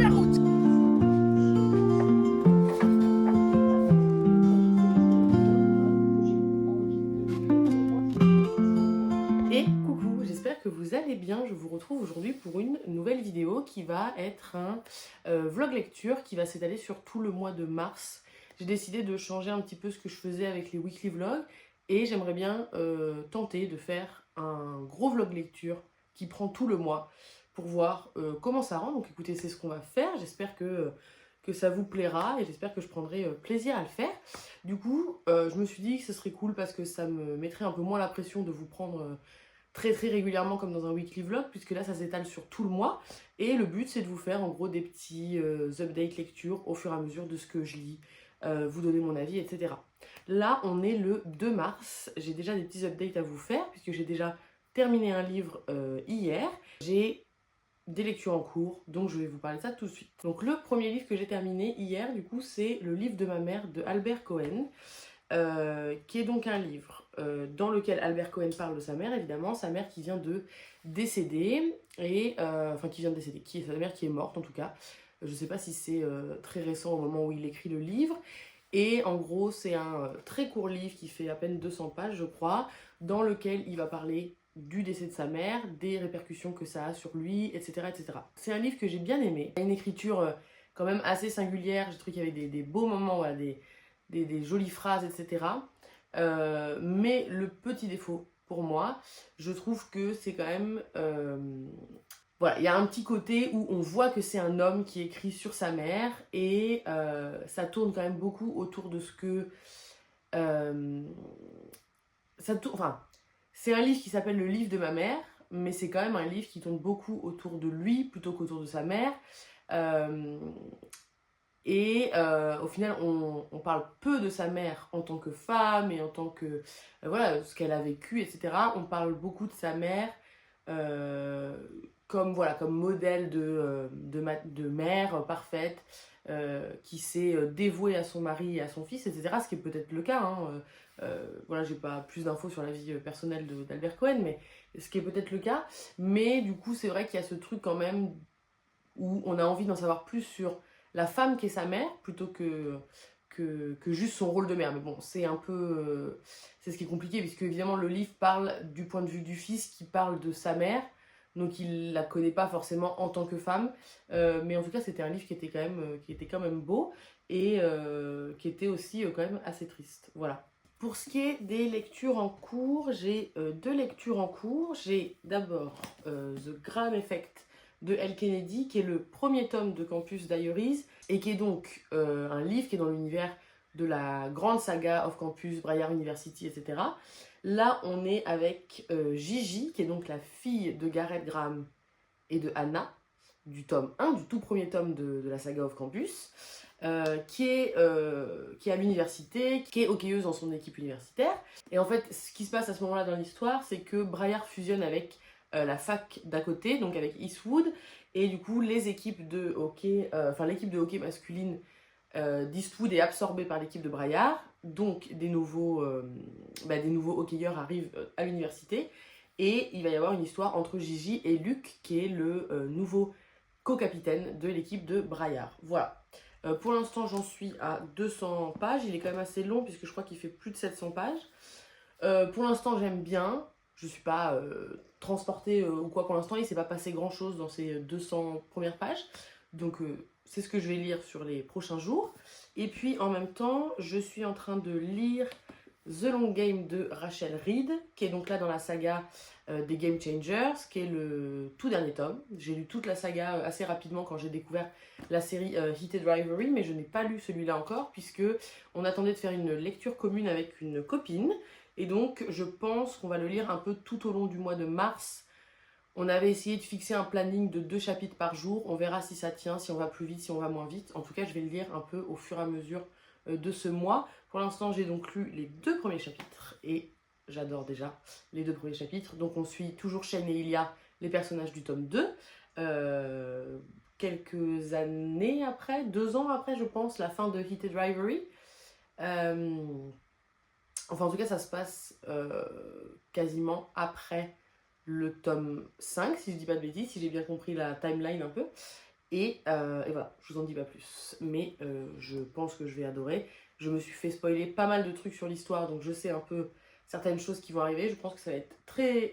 la route. Et coucou, j'espère que vous allez bien. Je vous retrouve aujourd'hui pour une nouvelle vidéo qui va être un vlog lecture qui va s'étaler sur tout le mois de mars. J'ai décidé de changer un petit peu ce que je faisais avec les weekly vlogs et j'aimerais bien tenter de faire un gros vlog lecture qui prend tout le mois pour voir comment ça rend. Donc écoutez, c'est ce qu'on va faire. J'espère que ça vous plaira et j'espère que je prendrai plaisir à le faire. Du coup, je me suis dit que ce serait cool parce que ça me mettrait un peu moins la pression de vous prendre très régulièrement comme dans un weekly vlog, puisque là ça s'étale sur tout le mois et le but c'est de vous faire en gros des petits updates lecture au fur et à mesure de ce que je lis, vous donner mon avis, etc. Là on est le 2 mars, j'ai déjà des petits updates à vous faire puisque j'ai déjà terminé un livre hier, j'ai des lectures en cours, donc je vais vous parler de ça tout de suite. Donc le premier livre que j'ai terminé hier du coup c'est Le livre de ma mère de Albert Cohen. Qui est donc un livre dans lequel Albert Cohen parle de sa mère, évidemment, sa mère qui vient de décéder, et enfin qui vient de décéder, qui est sa mère qui est morte en tout cas. Je ne sais pas si c'est très récent au moment où il écrit le livre. Et en gros, c'est un très court livre qui fait à peine 200 pages, je crois, dans lequel il va parler du décès de sa mère, des répercussions que ça a sur lui, etc. etc. C'est un livre que j'ai bien aimé. Il y a une écriture quand même assez singulière, j'ai trouvé qu'il y avait des beaux moments, voilà, des jolies phrases, etc. Mais le petit défaut pour moi, je trouve que c'est quand même... voilà, il y a un petit côté où on voit que c'est un homme qui écrit sur sa mère et ça tourne quand même beaucoup autour de ce que... enfin, c'est un livre qui s'appelle Le livre de ma mère, mais c'est quand même un livre qui tourne beaucoup autour de lui plutôt qu'autour de sa mère. Et au final, on parle peu de sa mère en tant que femme et en tant que... voilà, ce qu'elle a vécu, etc. On parle beaucoup de sa mère comme, voilà, comme modèle de mère parfaite qui s'est dévouée à son mari et à son fils, etc. Ce qui est peut-être le cas. Hein. Voilà, j'ai pas plus d'infos sur la vie personnelle d'Albert Cohen, mais ce qui est peut-être le cas. Mais du coup, c'est vrai qu'il y a ce truc quand même où on a envie d'en savoir plus sur la femme qui est sa mère plutôt que juste son rôle de mère. Mais bon, c'est un peu... c'est ce qui est compliqué puisque évidemment le livre parle du point de vue du fils qui parle de sa mère. Donc il la connaît pas forcément en tant que femme. Mais en tout cas, c'était un livre qui était quand même beau et qui était aussi quand même assez triste. Voilà. Pour ce qui est des lectures en cours, j'ai deux lectures en cours. J'ai d'abord The Graham Effect de Elle Kennedy, qui est le premier tome de Campus Diaries, et qui est donc un livre qui est dans l'univers de la grande saga of Campus, Braillard University, etc. Là, on est avec Gigi, qui est donc la fille de Gareth Graham et de Anna, du tome 1, du tout premier tome de la saga of Campus, qui est à l'université, qui est hockeyeuse dans son équipe universitaire. Et en fait, ce qui se passe à ce moment-là dans l'histoire, c'est que Braillard fusionne avec la fac d'à côté, donc avec Eastwood, et du coup les équipes de hockey, l'équipe de hockey masculine d'Eastwood est absorbée par l'équipe de Braillard, donc des nouveaux hockeyeurs arrivent à l'université, et il va y avoir une histoire entre Gigi et Luc, qui est le nouveau co-capitaine de l'équipe de Braillard. Voilà. Pour l'instant, j'en suis à 200 pages, il est quand même assez long puisque je crois qu'il fait plus de 700 pages. Pour l'instant, j'aime bien. Je ne suis pas transportée ou quoi pour l'instant. Il ne s'est pas passé grand chose dans ces 200 premières pages. Donc c'est ce que je vais lire sur les prochains jours. Et puis en même temps, je suis en train de lire The Long Game de Rachel Reed, qui est donc là dans la saga des Game Changers, qui est le tout dernier tome. J'ai lu toute la saga assez rapidement quand j'ai découvert la série Heated Rivalry, mais je n'ai pas lu celui-là encore, puisque on attendait de faire une lecture commune avec une copine. Et donc, je pense qu'on va le lire un peu tout au long du mois de mars. On avait essayé de fixer un planning de 2 chapitres par jour. On verra si ça tient, si on va plus vite, si on va moins vite. En tout cas, je vais le lire un peu au fur et à mesure de ce mois. Pour l'instant, j'ai donc lu les 2 premiers chapitres. Et j'adore déjà les 2 premiers chapitres. Donc, on suit toujours Shane et Ilya, les personnages du tome 2. Quelques années après, 2 ans après, je pense, la fin de Heated Rivalry. Enfin, en tout cas, ça se passe quasiment après le tome 5, si je dis pas de bêtises, si j'ai bien compris la timeline un peu. Et voilà, je vous en dis pas plus. Mais je pense que je vais adorer. Je me suis fait spoiler pas mal de trucs sur l'histoire, donc je sais un peu certaines choses qui vont arriver. Je pense que ça va être très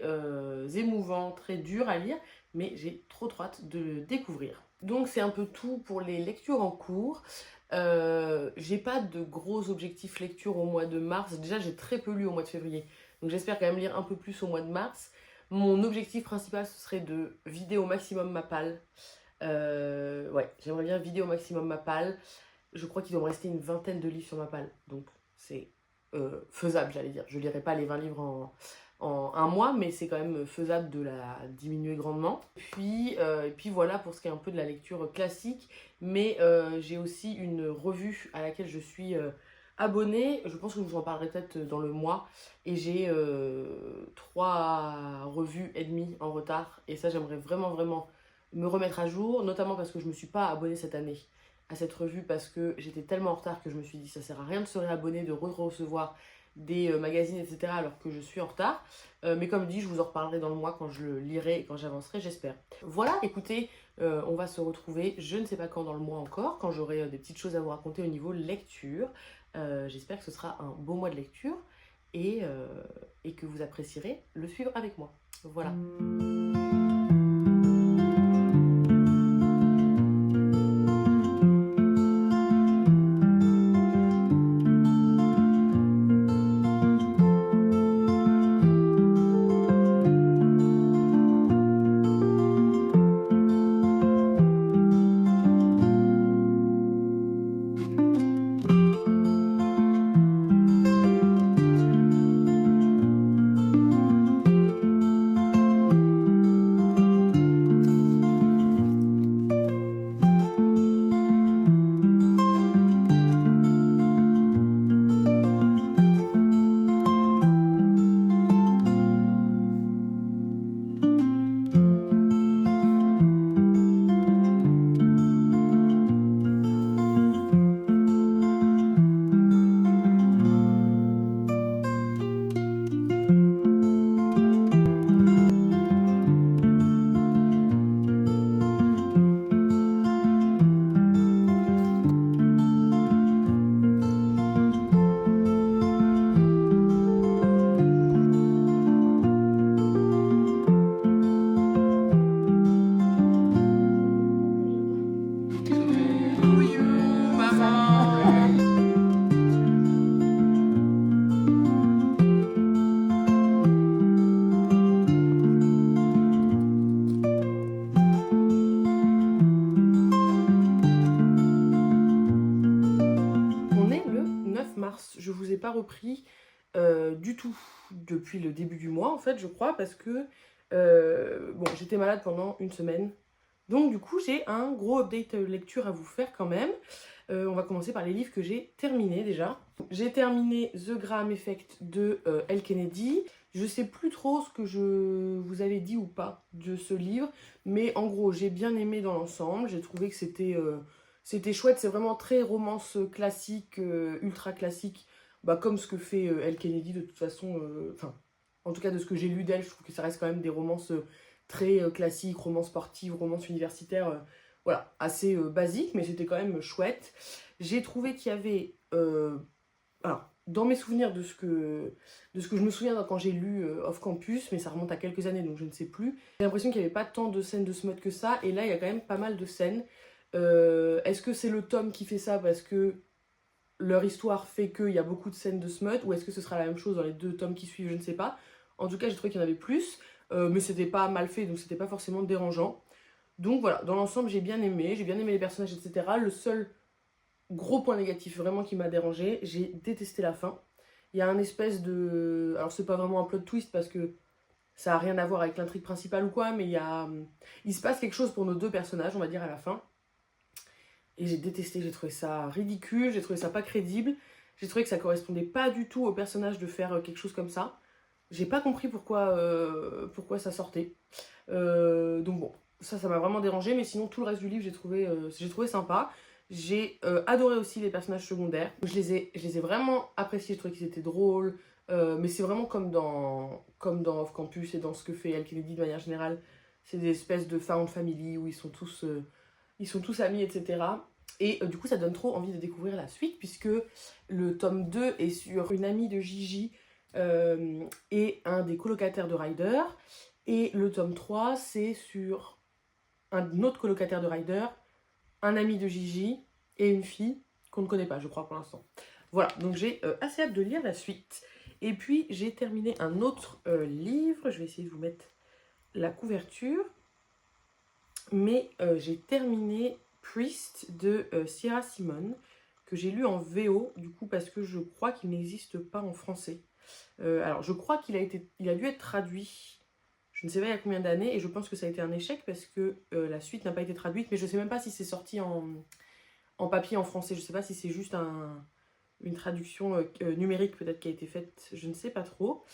émouvant, très dur à lire, mais j'ai trop hâte de le découvrir. Donc c'est un peu tout pour les lectures en cours. J'ai pas de gros objectifs lecture au mois de mars. Déjà, j'ai très peu lu au mois de février. Donc j'espère quand même lire un peu plus au mois de mars. Mon objectif principal, ce serait de vider au maximum ma palle. Ouais, j'aimerais bien vider au maximum ma palle. Je crois qu'il doit me rester une vingtaine de livres sur ma palle. Donc c'est faisable, j'allais dire. Je lirai pas les 20 livres en un mois, mais c'est quand même faisable de la diminuer grandement. Et puis voilà pour ce qui est un peu de la lecture classique. Mais j'ai aussi une revue à laquelle je suis abonnée. Je pense que je vous en parlerai peut-être dans le mois. Et j'ai 3 revues et demie en retard. Et ça, j'aimerais vraiment me remettre à jour, notamment parce que je ne me suis pas abonnée cette année à cette revue parce que j'étais tellement en retard que je me suis dit ça sert à rien de se réabonner, de recevoir des magazines, etc. alors que je suis en retard. Mais comme dit, je vous en reparlerai dans le mois quand je le lirai et quand j'avancerai, j'espère. Voilà, écoutez, on va se retrouver, je ne sais pas quand dans le mois encore, quand j'aurai des petites choses à vous raconter au niveau lecture. J'espère que ce sera un beau mois de lecture et que vous apprécierez le suivre avec moi. Voilà. Je vous ai pas repris du tout depuis le début du mois en fait je crois parce que bon j'étais malade pendant une semaine donc du coup j'ai un gros update lecture à vous faire quand même. On va commencer par les livres que j'ai terminés déjà. J'ai terminé The Graham Effect de Elle Kennedy. Je sais plus trop ce que je vous avais dit ou pas de ce livre, mais en gros j'ai bien aimé dans l'ensemble. J'ai trouvé que c'était chouette, c'est vraiment très romance classique, ultra classique, bah, comme ce que fait Elle Kennedy de toute façon. Enfin, en tout cas de ce que j'ai lu d'elle, je trouve que ça reste quand même des romances très classiques, romances sportives, romances universitaires, voilà, assez basiques, mais c'était quand même chouette. J'ai trouvé qu'il y avait, alors, dans mes souvenirs de ce que je me souviens quand j'ai lu Off Campus, mais ça remonte à quelques années donc je ne sais plus, j'ai l'impression qu'il n'y avait pas tant de scènes de smut que ça, et là il y a quand même pas mal de scènes. Est-ce que c'est le tome qui fait ça parce que leur histoire fait qu'il y a beaucoup de scènes de smut, ou est-ce que ce sera la même chose dans les 2 tomes qui suivent, je ne sais pas. En tout cas, j'ai trouvé qu'il y en avait plus, mais c'était pas mal fait, donc c'était pas forcément dérangeant. Donc voilà, dans l'ensemble, j'ai bien aimé les personnages, etc. Le seul gros point négatif vraiment qui m'a dérangé, j'ai détesté la fin. Il y a un espèce de... Alors c'est pas vraiment un plot twist parce que ça a rien à voir avec l'intrigue principale ou quoi, mais il se passe quelque chose pour nos 2 personnages, on va dire, à la fin. Et j'ai détesté, j'ai trouvé ça ridicule, j'ai trouvé ça pas crédible, j'ai trouvé que ça correspondait pas du tout au personnage de faire quelque chose comme ça. J'ai pas compris pourquoi ça sortait. Donc bon, ça m'a vraiment dérangé, mais sinon tout le reste du livre j'ai trouvé sympa. J'ai adoré aussi les personnages secondaires. Je les ai vraiment appréciés, je trouvais qu'ils étaient drôles. Mais c'est vraiment comme dans Off Campus et dans ce que fait Elle Kennedy de manière générale. C'est des espèces de found family où ils sont tous ils sont tous amis, etc. Et du coup, ça donne trop envie de découvrir la suite, puisque le tome 2 est sur une amie de Gigi et un des colocataires de Ryder. Et le tome 3, c'est sur un autre colocataire de Ryder, un ami de Gigi et une fille qu'on ne connaît pas, je crois, pour l'instant. Voilà, donc j'ai assez hâte de lire la suite. Et puis, j'ai terminé un autre livre. Je vais essayer de vous mettre la couverture. Mais j'ai terminé Priest de Sierra Simone, que j'ai lu en VO, du coup, parce que je crois qu'il n'existe pas en français. Alors, je crois qu'il a dû être traduit, je ne sais pas il y a combien d'années, et je pense que ça a été un échec parce que la suite n'a pas été traduite, mais je ne sais même pas si c'est sorti en papier en français. Je ne sais pas si c'est juste une traduction numérique peut-être qui a été faite, je ne sais pas trop.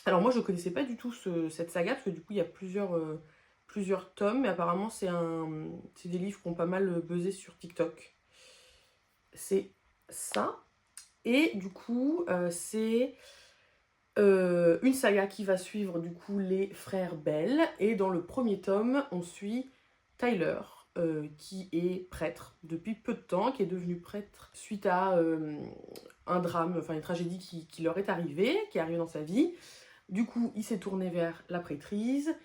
Alors moi je connaissais pas du tout cette saga, parce que du coup il y a plusieurs tomes, mais apparemment c'est des livres qui ont pas mal buzzé sur TikTok. C'est ça. Et du coup c'est une saga qui va suivre du coup les frères Bell. Et dans le premier tome on suit Tyler, qui est prêtre depuis peu de temps, qui est devenu prêtre suite à un drame, enfin une tragédie qui leur est arrivée, qui est arrivée dans sa vie. Du coup, il s'est tourné vers la prêtrise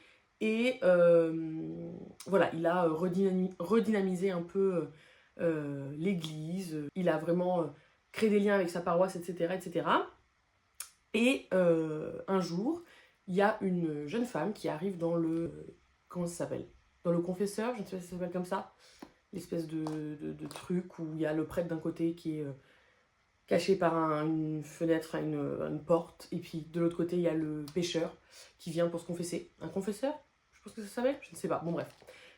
et voilà, il a redynamisé un peu l'église. Il a vraiment créé des liens avec sa paroisse, etc. etc. Et un jour, il y a une jeune femme qui arrive dans le... Comment ça s'appelle? Dans le confesseur, je ne sais pas si ça s'appelle comme ça. L'espèce de truc où il y a le prêtre d'un côté qui est caché par une fenêtre, une porte, et puis de l'autre côté il y a le pêcheur qui vient pour se confesser. Un confesseur? Je pense que ça s'appelle, je ne sais pas, bon bref.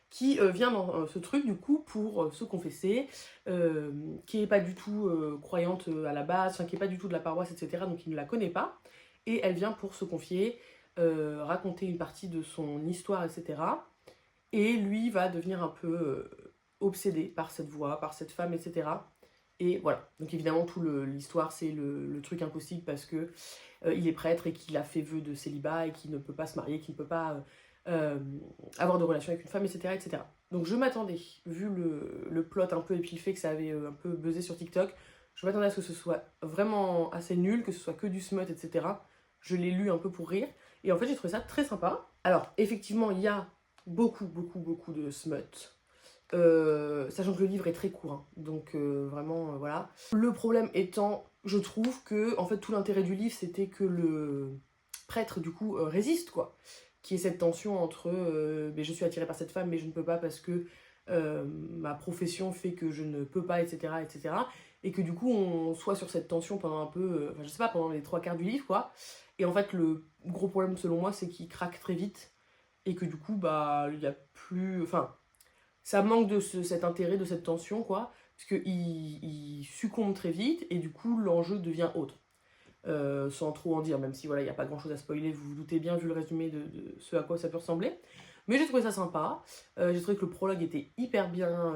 Qui vient dans ce truc du coup pour se confesser, qui n'est pas du tout croyante à la base, enfin qui n'est pas du tout de la paroisse, etc. Donc il ne la connaît pas, et elle vient pour se confier, raconter une partie de son histoire, etc. Et lui va devenir un peu obsédé par cette voix, par cette femme, etc. Et voilà, donc évidemment, toute l'histoire, c'est le truc impossible parce que il est prêtre et qu'il a fait vœu de célibat et qu'il ne peut pas se marier, qu'il ne peut pas avoir de relation avec une femme, etc. etc. Donc je m'attendais, vu le plot un peu et puis le fait que ça avait un peu buzzé sur TikTok, je m'attendais à ce que ce soit vraiment assez nul, que ce soit que du smut, etc. Je l'ai lu un peu pour rire, et en fait j'ai trouvé ça très sympa. Alors effectivement, il y a beaucoup de smut. Sachant que le livre est très court, hein. Donc vraiment voilà. Le problème étant, je trouve que en fait tout l'intérêt du livre c'était que le prêtre du coup résiste, quoi, qui est cette tension entre mais je suis attirée par cette femme mais je ne peux pas parce que ma profession fait que je ne peux pas, etc., etc. Et que du coup on soit sur cette tension pendant un peu, enfin je sais pas, pendant les 3/4 du livre, quoi. Et en fait le gros problème selon moi c'est qu'il craque très vite et que du coup bah il y a plus, enfin ça manque de cet intérêt, de cette tension, quoi, parce qu'il succombe très vite, et du coup, l'enjeu devient autre. Sans trop en dire, même si voilà, il n'y a pas grand chose à spoiler, vous vous doutez bien vu le résumé de ce à quoi ça peut ressembler. Mais j'ai trouvé ça sympa, j'ai trouvé que le prologue était hyper bien,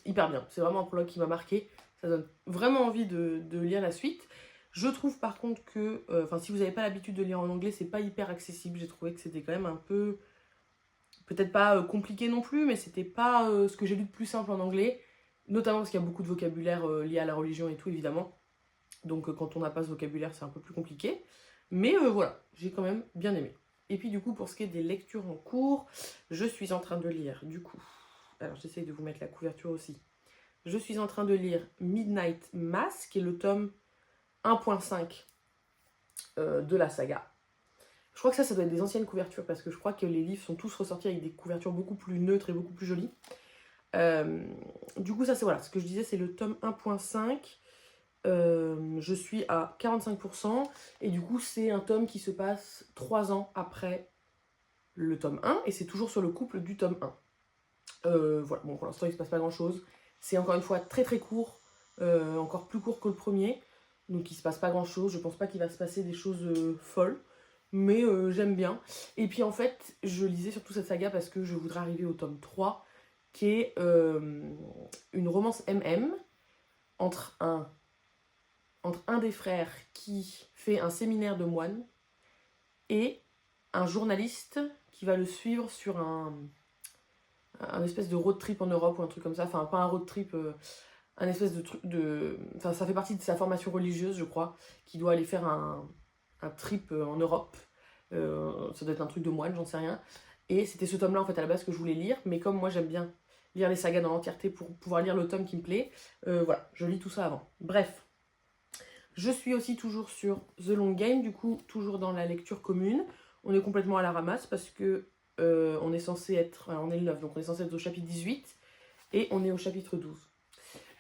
hyper bien. C'est vraiment un prologue qui m'a marqué, ça donne vraiment envie de lire la suite. Je trouve par contre que, si vous n'avez pas l'habitude de lire en anglais, c'est pas hyper accessible, j'ai trouvé que c'était quand même un peu... Peut-être pas compliqué non plus, mais c'était pas ce que j'ai lu de plus simple en anglais, notamment parce qu'il y a beaucoup de vocabulaire lié à la religion et tout, évidemment. Donc quand on n'a pas ce vocabulaire, c'est un peu plus compliqué. Mais voilà, j'ai quand même bien aimé. Et puis du coup, pour ce qui est des lectures en cours, je suis en train de lire, du coup... Alors j'essaye de vous mettre la couverture aussi. Je suis en train de lire Midnight Mass, qui est le tome 1.5 de la saga. Je crois que ça doit être des anciennes couvertures, parce que je crois que les livres sont tous ressortis avec des couvertures beaucoup plus neutres et beaucoup plus jolies. Du coup, ça c'est voilà, ce que je disais, c'est le tome 1.5. Je suis à 45%, et du coup, c'est un tome qui se passe 3 ans après le tome 1, et c'est toujours sur le couple du tome 1. Voilà, bon, pour l'instant, il se passe pas grand chose. C'est encore une fois très très court, encore plus court que le premier, donc il se passe pas grand chose. Je pense pas qu'il va se passer des choses folles. Mais j'aime bien. Et puis en fait, je lisais surtout cette saga parce que je voudrais arriver au tome 3, qui est une romance MM entre un des frères qui fait un séminaire de moines et un journaliste qui va le suivre sur un espèce de road trip en Europe ou un truc comme ça. Enfin, pas un road trip, un espèce de truc de... Enfin, ça fait partie de sa formation religieuse, je crois, qui doit aller faire un trip en Europe. Ça doit être un truc de moine, j'en sais rien. Et c'était ce tome-là, en fait, à la base, que je voulais lire. Mais comme moi, j'aime bien lire les sagas dans l'entièreté pour pouvoir lire le tome qui me plaît, voilà, je lis tout ça avant. Bref. Je suis aussi toujours sur The Long Game, du coup, toujours dans la lecture commune. On est complètement à la ramasse parce que on est censé être... Alors, on est le 9, donc on est censé être au chapitre 18 et on est au chapitre 12.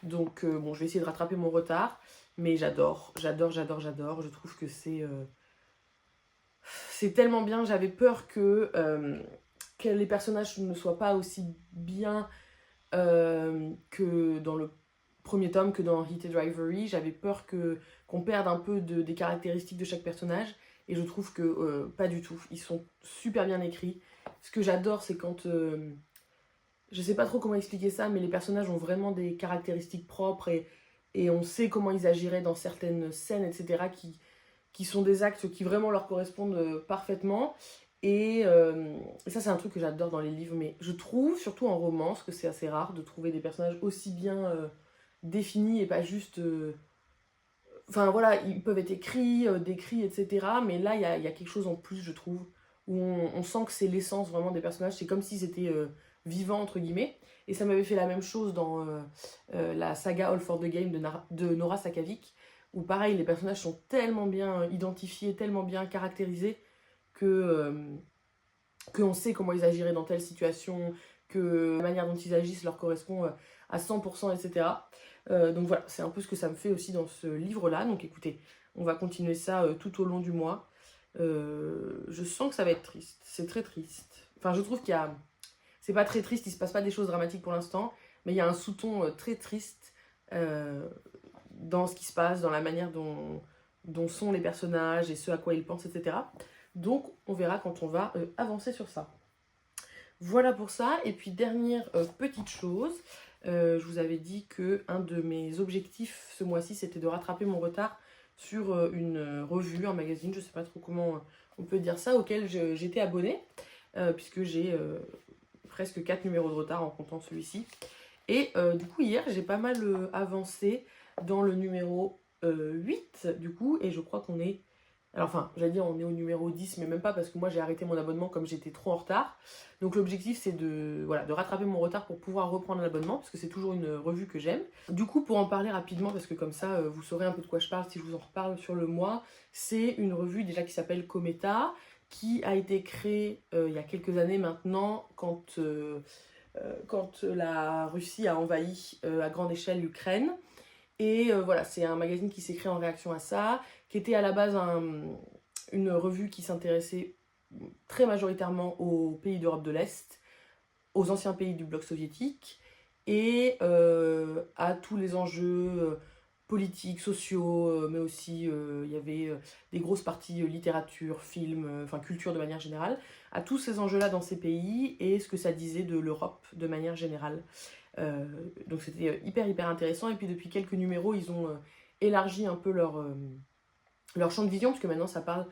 Donc, bon, je vais essayer de rattraper mon retard, mais j'adore. Je trouve que c'est tellement bien. J'avais peur que les personnages ne soient pas aussi bien que dans le premier tome, que dans Heated Rivalry. J'avais peur qu'on perde un peu des caractéristiques de chaque personnage, et je trouve que pas du tout. Ils sont super bien écrits. Ce que j'adore, c'est quand... je sais pas trop comment expliquer ça, mais les personnages ont vraiment des caractéristiques propres, et on sait comment ils agiraient dans certaines scènes, etc., qui sont des actes qui vraiment leur correspondent parfaitement. Et ça, c'est un truc que j'adore dans les livres, mais je trouve, surtout en romance, que c'est assez rare de trouver des personnages aussi bien définis et pas juste... Enfin voilà, ils peuvent être écrits, décrits, etc. Mais là, il y a quelque chose en plus, je trouve, où on sent que c'est l'essence vraiment des personnages. C'est comme s'ils étaient vivants, entre guillemets. Et ça m'avait fait la même chose dans la saga All for the Game de Nora Sakavic, où pareil, les personnages sont tellement bien identifiés, tellement bien caractérisés, qu'on sait comment ils agiraient dans telle situation, que la manière dont ils agissent leur correspond à 100%, etc. Donc voilà, c'est un peu ce que ça me fait aussi dans ce livre-là. Donc écoutez, on va continuer ça tout au long du mois. Je sens que ça va être triste, c'est très triste. Enfin, je trouve qu'il y a... C'est pas très triste, il se passe pas des choses dramatiques pour l'instant, mais il y a un sous-ton très triste dans ce qui se passe, dans la manière dont sont les personnages et ce à quoi ils pensent, etc. Donc on verra quand on va avancer sur ça. Voilà pour ça. Et puis dernière petite chose, je vous avais dit que un de mes objectifs ce mois-ci, c'était de rattraper mon retard sur une revue, un magazine, je sais pas trop comment on peut dire ça, auquel j'étais abonnée, puisque j'ai presque 4 numéros de retard en comptant celui-ci. Et du coup hier j'ai pas mal avancé dans le numéro 8 du coup, et je crois qu'on est... Alors enfin, j'allais dire on est au numéro 10, mais même pas, parce que moi j'ai arrêté mon abonnement comme j'étais trop en retard. Donc l'objectif c'est de rattraper mon retard pour pouvoir reprendre l'abonnement, parce que c'est toujours une revue que j'aime. Du coup, pour en parler rapidement, parce que comme ça vous saurez un peu de quoi je parle si je vous en reparle sur le mois, c'est une revue déjà qui s'appelle Cometa, qui a été créée il y a quelques années maintenant, quand la Russie a envahi à grande échelle l'Ukraine. Et voilà, c'est un magazine qui s'est créé en réaction à ça, qui était à la base une revue qui s'intéressait très majoritairement aux pays d'Europe de l'Est, aux anciens pays du bloc soviétique, et à tous les enjeux politiques, sociaux, mais aussi il y avait des grosses parties littérature, film, enfin culture de manière générale, à tous ces enjeux-là dans ces pays et ce que ça disait de l'Europe de manière générale. Donc c'était hyper intéressant. Et puis depuis quelques numéros, ils ont élargi un peu leur champ de vision, parce que maintenant ça parle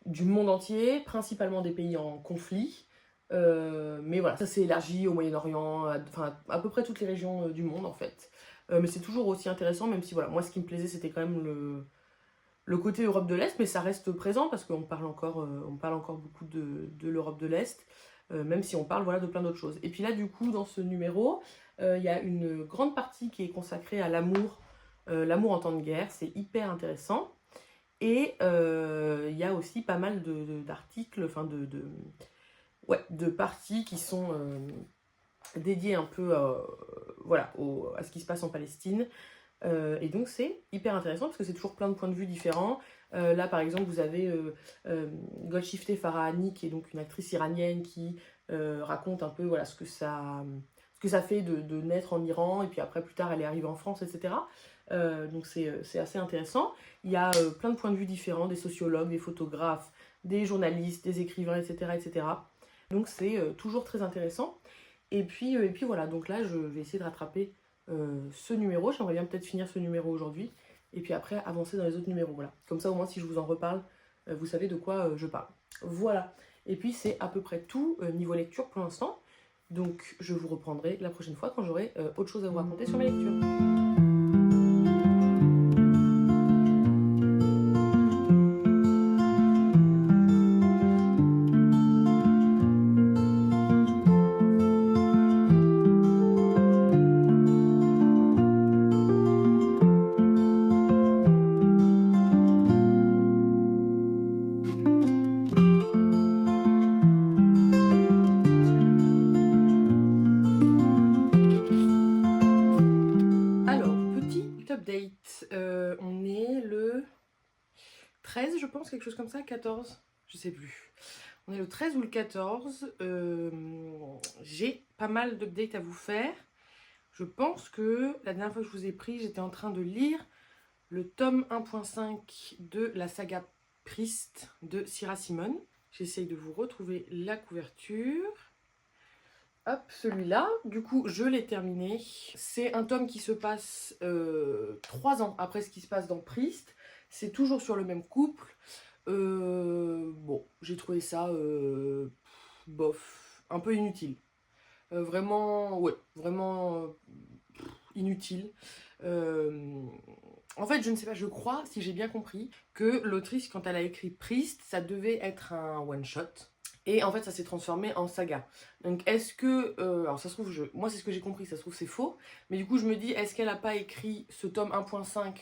du monde entier, principalement des pays en conflit. Mais voilà, ça s'est élargi au Moyen-Orient, enfin à peu près toutes les régions du monde en fait. Mais c'est toujours aussi intéressant, même si voilà, moi ce qui me plaisait c'était quand même le côté Europe de l'Est, mais ça reste présent parce qu'on parle encore beaucoup de l'Europe de l'Est, même si on parle voilà, de plein d'autres choses. Et puis là du coup dans ce numéro, il y a une grande partie qui est consacrée à l'amour en temps de guerre, c'est hyper intéressant. Et il y a aussi pas mal d'articles, enfin de parties qui sont dédiées un peu voilà, à ce qui se passe en Palestine. Et donc c'est hyper intéressant parce que c'est toujours plein de points de vue différents. Là par exemple vous avez Golshifteh Farahani, qui est donc une actrice iranienne qui raconte un peu voilà, ce que ça fait de naître en Iran, et puis après plus tard elle est arrivée en France, etc. Donc c'est assez intéressant. Il y a plein de points de vue différents, des sociologues, des photographes, des journalistes, des écrivains, etc. etc. Donc c'est toujours très intéressant. Et puis voilà, donc là je vais essayer de rattraper ce numéro. J'aimerais bien peut-être finir ce numéro aujourd'hui, et puis après avancer dans les autres numéros. Voilà. Comme ça au moins si je vous en reparle, vous savez de quoi je parle. Voilà. Et puis c'est à peu près tout niveau lecture pour l'instant. Donc je vous reprendrai la prochaine fois quand j'aurai autre chose à vous raconter sur mes lectures. Update, on est le 13 je pense, quelque chose comme ça, 14, je sais plus. On est le 13 ou le 14, j'ai pas mal d'updates à vous faire. Je pense que la dernière fois que je vous ai pris, j'étais en train de lire le tome 1.5 de la saga Priest de Syrah Simon. J'essaye de vous retrouver la couverture. Hop, celui-là, du coup, je l'ai terminé. C'est un tome qui se passe 3 ans après ce qui se passe dans Priest. C'est toujours sur le même couple. Bon, j'ai trouvé ça bof, un peu inutile. Vraiment, ouais, vraiment inutile. En fait, je ne sais pas, je crois, si j'ai bien compris, que l'autrice, quand elle a écrit Priest, ça devait être un one-shot. Et en fait, ça s'est transformé en saga. Donc, est-ce que... alors, ça se trouve, moi, c'est ce que j'ai compris, ça se trouve, c'est faux. Mais du coup, je me dis, est-ce qu'elle n'a pas écrit ce tome 1.5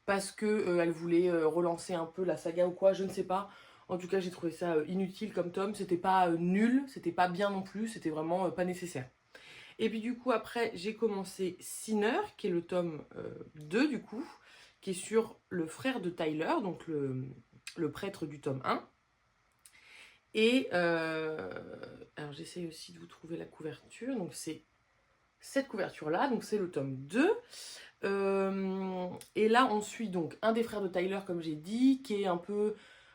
parce que elle voulait relancer un peu la saga ou quoi? Je ne sais pas. En tout cas, j'ai trouvé ça inutile comme tome. C'était pas nul, c'était pas bien non plus, c'était vraiment pas nécessaire. Et puis, du coup, après, j'ai commencé Sinner, qui est le tome 2, du coup, qui est sur le frère de Tyler, donc le prêtre du tome 1. Et alors j'essaie aussi de vous trouver la couverture, donc c'est cette couverture-là, donc c'est le tome 2. Et là on suit donc un des frères de Tyler, comme j'ai dit, qui est un peu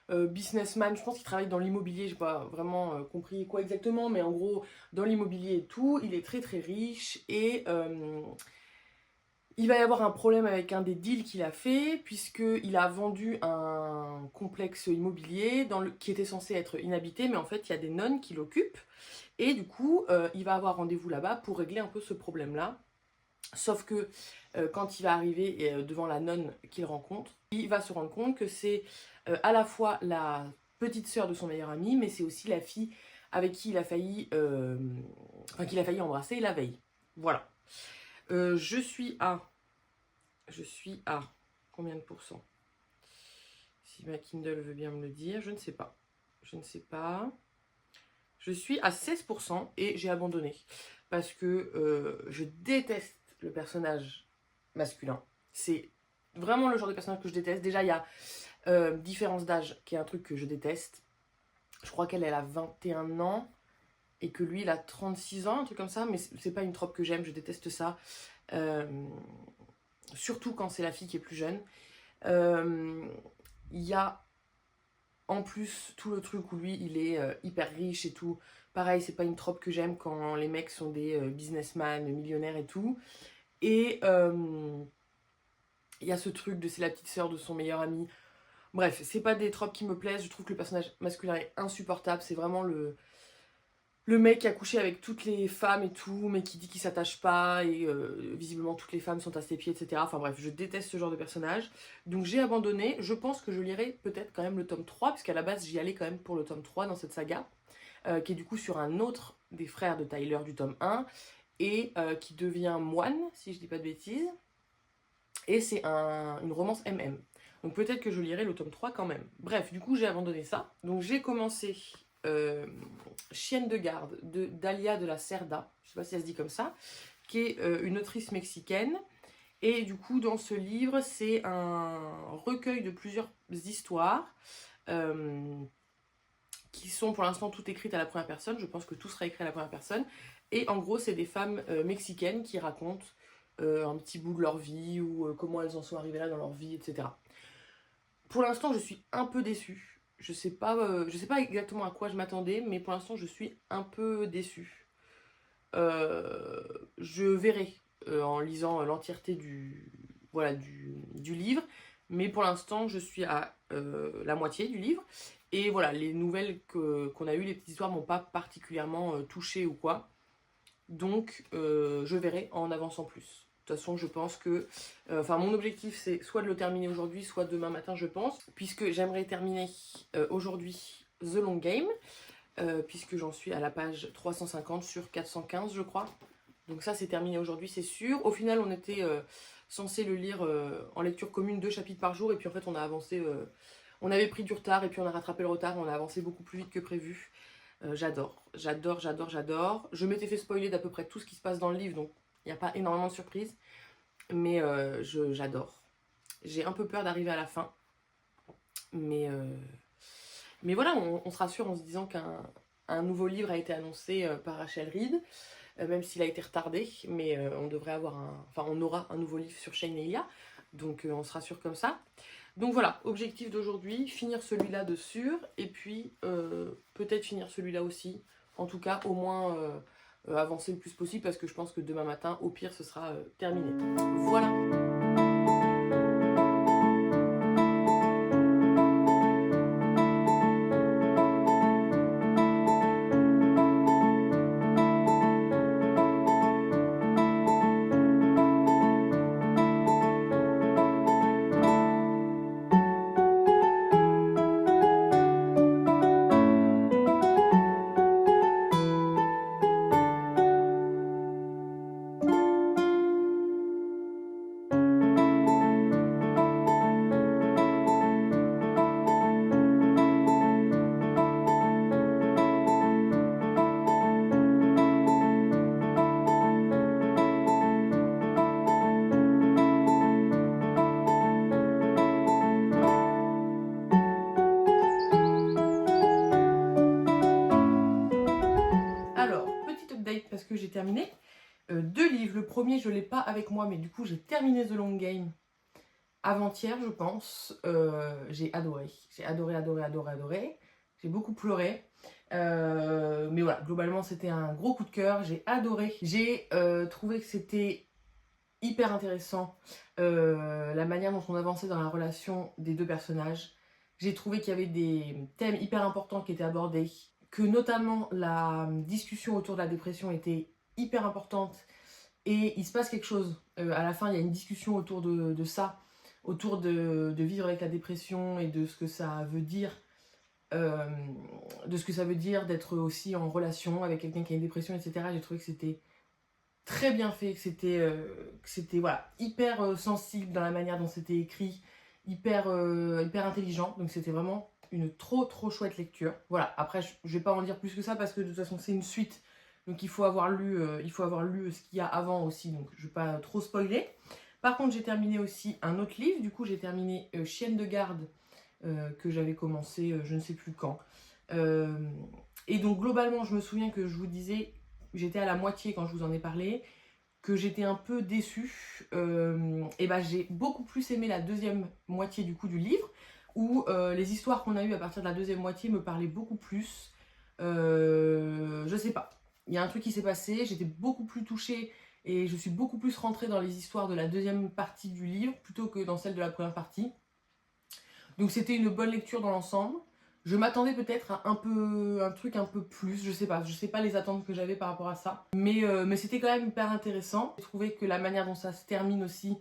businessman, je pense qu'il travaille dans l'immobilier, j'ai pas vraiment compris quoi exactement, mais en gros dans l'immobilier et tout, il est très très riche et... il va y avoir un problème avec un des deals qu'il a fait, puisqu'il a vendu un complexe immobilier qui était censé être inhabité, mais en fait, il y a des nonnes qui l'occupent. Et du coup, il va avoir rendez-vous là-bas pour régler un peu ce problème-là. Sauf que quand il va arriver devant la nonne qu'il rencontre, il va se rendre compte que c'est à la fois la petite sœur de son meilleur ami, mais c'est aussi la fille avec qui il a failli, qu'il a failli embrasser la veille. Voilà. Je suis à combien de pourcents? Si ma Kindle veut bien me le dire, je ne sais pas. Je ne sais pas. Je suis à 16% et j'ai abandonné. Parce que je déteste le personnage masculin. C'est vraiment le genre de personnage que je déteste. Déjà, il y a différence d'âge, qui est un truc que je déteste. Je crois qu'elle a 21 ans et que lui, il a 36 ans, un truc comme ça. Mais c'est pas une trope que j'aime, je déteste ça. Surtout quand c'est la fille qui est plus jeune. Il y a en plus tout le truc où lui il est hyper riche et tout. Pareil, c'est pas une trope que j'aime quand les mecs sont des businessmen, millionnaires et tout. Et il y a ce truc de c'est la petite sœur de son meilleur ami. Bref, c'est pas des tropes qui me plaisent. Je trouve que le personnage masculin est insupportable. C'est vraiment le mec qui a couché avec toutes les femmes et tout, mais qui dit qu'il s'attache pas, et visiblement toutes les femmes sont à ses pieds, etc. Enfin bref, je déteste ce genre de personnage. Donc j'ai abandonné. Je pense que je lirai peut-être quand même le tome 3, puisqu'à la base j'y allais quand même pour le tome 3 dans cette saga, qui est du coup sur un autre des frères de Tyler du tome 1, et qui devient moine, si je dis pas de bêtises. Et c'est une romance MM. Donc peut-être que je lirai le tome 3 quand même. Bref, du coup j'ai abandonné ça. Donc j'ai commencé... Chienne de garde de Dalia de la Cerda, je sais pas si elle se dit comme ça, qui est une autrice mexicaine. Et du coup, dans ce livre, c'est un recueil de plusieurs histoires qui sont pour l'instant toutes écrites à la première personne. Je pense que tout sera écrit à la première personne. Et en gros, c'est des femmes mexicaines qui racontent un petit bout de leur vie ou comment elles en sont arrivées là dans leur vie, etc. Pour l'instant, je suis un peu déçue. Je sais pas exactement à quoi je m'attendais, mais pour l'instant, je suis un peu déçue. Je verrai en lisant l'entièreté du livre, mais pour l'instant, je suis à la moitié du livre. Et voilà, les nouvelles qu'on a eues, les petites histoires m'ont pas particulièrement touchée ou quoi. Donc je verrai en avançant plus. De toute façon, je pense que... mon objectif, c'est soit de le terminer aujourd'hui, soit demain matin, je pense. Puisque j'aimerais terminer aujourd'hui The Long Game. Puisque j'en suis à la page 350 sur 415, je crois. Donc ça, c'est terminé aujourd'hui, c'est sûr. Au final, on était censé le lire en lecture commune 2 chapitres par jour. Et puis en fait, on a avancé... on avait pris du retard et puis on a rattrapé le retard. On a avancé beaucoup plus vite que prévu. J'adore. Je m'étais fait spoiler d'à peu près tout ce qui se passe dans le livre. Donc il n'y a pas énormément de surprises. Mais j'adore. J'ai un peu peur d'arriver à la fin. Mais voilà, on se rassure en se disant qu'un nouveau livre a été annoncé par Rachel Reed. Même s'il a été retardé, mais on aura un nouveau livre sur Shane et Ilia, donc on se rassure comme ça. Donc voilà, objectif d'aujourd'hui, finir celui-là de sûr, et puis peut-être finir celui-là aussi, en tout cas au moins avancer le plus possible, parce que je pense que demain matin, au pire, ce sera terminé. Voilà. Parce que j'ai terminé 2 livres. Le premier, je ne l'ai pas avec moi, mais du coup, j'ai terminé The Long Game avant-hier, je pense. J'ai adoré. J'ai adoré. J'ai beaucoup pleuré. Mais voilà, globalement, c'était un gros coup de cœur. J'ai adoré. J'ai trouvé que c'était hyper intéressant la manière dont on avançait dans la relation des 2 personnages. J'ai trouvé qu'il y avait des thèmes hyper importants qui étaient abordés, que notamment la discussion autour de la dépression était hyper importante et il se passe quelque chose. À la fin, il y a une discussion autour de ça, autour de vivre avec la dépression et de ce que ça veut dire, d'être aussi en relation avec quelqu'un qui a une dépression, etc. J'ai trouvé que c'était très bien fait, que c'était voilà, hyper sensible dans la manière dont c'était écrit, hyper intelligent, donc c'était vraiment une trop chouette lecture. Voilà, après je vais pas en dire plus que ça parce que de toute façon c'est une suite, donc il faut avoir lu ce qu'il y a avant aussi, donc je vais pas trop spoiler. Par contre j'ai terminé aussi un autre livre, du coup j'ai terminé Chienne de garde, que j'avais commencé je ne sais plus quand. Et donc globalement je me souviens que je vous disais, j'étais à la moitié quand je vous en ai parlé, que j'étais un peu déçue. Et ben j'ai beaucoup plus aimé la deuxième moitié du coup du livre, où les histoires qu'on a eues à partir de la deuxième moitié me parlaient beaucoup plus. Je sais pas, il y a un truc qui s'est passé, j'étais beaucoup plus touchée et je suis beaucoup plus rentrée dans les histoires de la deuxième partie du livre plutôt que dans celle de la première partie. Donc c'était une bonne lecture dans l'ensemble. Je m'attendais peut-être à un truc un peu plus, je sais pas les attentes que j'avais par rapport à ça. Mais c'était quand même hyper intéressant. J'ai trouvé que la manière dont ça se termine aussi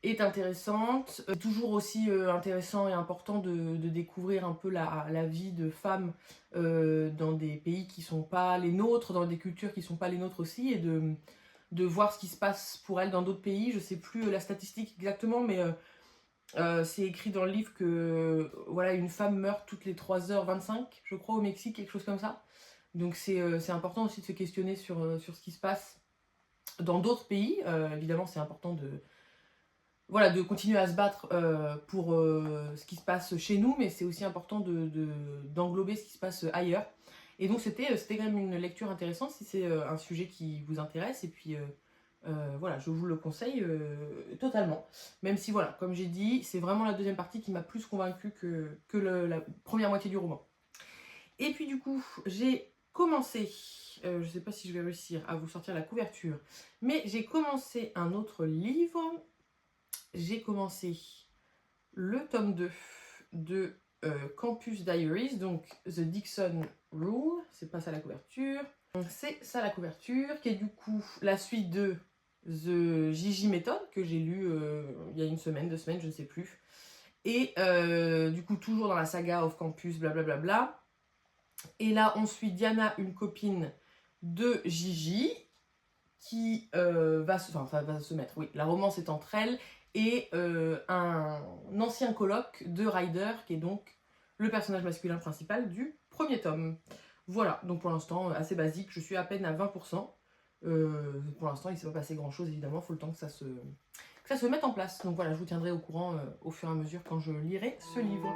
est intéressante. Toujours aussi intéressant et important de découvrir un peu la vie de femmes dans des pays qui sont pas les nôtres, dans des cultures qui sont pas les nôtres aussi, et de voir ce qui se passe pour elles dans d'autres pays. Je sais plus la statistique exactement, mais c'est écrit dans le livre que voilà, une femme meurt toutes les 3h25, je crois, au Mexique, quelque chose comme ça. Donc c'est important aussi de se questionner sur ce qui se passe dans d'autres pays. Évidemment, c'est important de continuer à se battre pour ce qui se passe chez nous, mais c'est aussi important d'englober ce qui se passe ailleurs. Et donc c'était quand même une lecture intéressante si c'est un sujet qui vous intéresse. Et puis voilà, je vous le conseille totalement. Même si voilà, comme j'ai dit, c'est vraiment la deuxième partie qui m'a plus convaincue que la première moitié du roman. Et puis du coup, j'ai commencé, je sais pas si je vais réussir à vous sortir la couverture, mais j'ai commencé un autre livre. J'ai commencé le tome 2 de Campus Diaries, donc The Dixon Rule, c'est pas ça la couverture. C'est ça la couverture, qui est du coup la suite de The Gigi Method, que j'ai lu il y a une semaine, 2 semaines, je ne sais plus. Et du coup, toujours dans la saga Off Campus, blablabla. Bla bla bla. Et là, on suit Diana, une copine de Gigi, qui va se mettre, oui, la romance est entre elle et un ancien coloc de Ryder, qui est donc le personnage masculin principal du premier tome. Voilà, donc pour l'instant, assez basique, je suis à peine à 20%. Pour l'instant, il ne s'est pas passé grand-chose, évidemment, il faut le temps que ça se mette en place. Donc voilà, je vous tiendrai au courant au fur et à mesure quand je lirai ce livre.